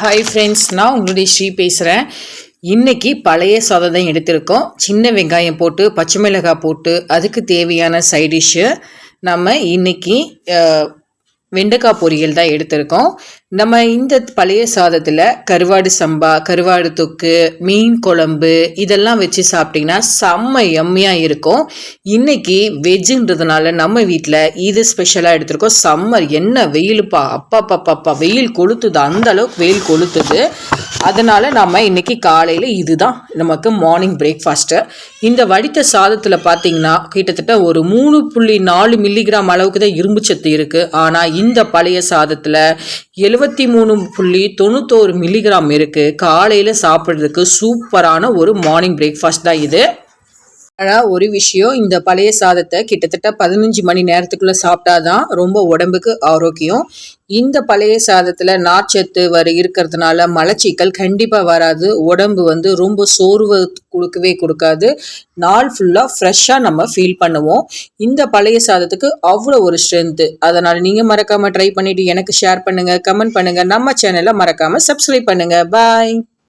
Hi friends, நான் உங்களுடைய ஸ்ரீ பேசுகிறேன். இன்றைக்கி பழைய சாதம் தான் எடுத்திருக்கோம். சின்ன வெங்காயம் போட்டு பச்சை மிளகாய் போட்டு அதுக்கு தேவையான சைடிஷ்ஷு நம்ம இன்றைக்கி வெண்டைக்காய் பொரியல் தான் எடுத்திருக்கோம். நம்ம இந்த பழைய சாதத்தில் கருவாடு சம்பா, கருவாடு தொக்கு, மீன் குழம்பு இதெல்லாம் வச்சு சாப்பிட்டிங்கன்னா செம்ம எம்மையாக இருக்கும். இன்றைக்கி வெஜ்ஜுன்றதுனால நம்ம வீட்டில் இது ஸ்பெஷலாக எடுத்திருக்கோம். சம்மர் என்ன வெயிலுப்பா, அப்பா வெயில் கொளுத்துது, அந்த அளவுக்கு வெயில் கொளுத்துது. அதனால் நம்ம இன்றைக்கி காலையில் இதுதான் நமக்கு மார்னிங் பிரேக்ஃபாஸ்ட்டு. இந்த வடித்த சாதத்தில் பார்த்திங்கன்னா கிட்டத்தட்ட ஒரு 3.4 மில்லிகிராம் அளவுக்கு தான் இரும்பு சத்து இருக்குது. ஆனால் இந்த பழைய சாதத்தில் 73.91 மில்லிகிராம் இருக்குது. காலையில் சாப்பிட்றதுக்கு சூப்பரான ஒரு மார்னிங் பிரேக்ஃபாஸ்ட் தான் இது. ஆனால் ஒரு விஷயம், இந்த பழைய சாதத்தை கிட்டத்தட்ட 15 மணி நேரத்துக்குள்ளே சாப்பிட்டாதான் ரொம்ப உடம்புக்கு ஆரோக்கியம். இந்த பழைய சாதத்தில் நார்ச்சத்து இருக்கிறதுனால மலச்சிக்கல் கண்டிப்பாக வராது. உடம்பு ரொம்ப சோர்வு கொடுக்காது. நாள் ஃபுல்லாக ஃப்ரெஷ்ஷாக நம்ம ஃபீல் பண்ணுவோம். இந்த பழைய சாதத்துக்கு அவ்வளோ ஒரு ஸ்ட்ரென்த்து. அதனால் நீங்கள் மறக்காமல் ட்ரை பண்ணிவிட்டு எனக்கு ஷேர் பண்ணுங்கள், கமெண்ட் பண்ணுங்கள். நம்ம சேனலை மறக்காமல் சப்ஸ்கிரைப் பண்ணுங்கள். பாய்.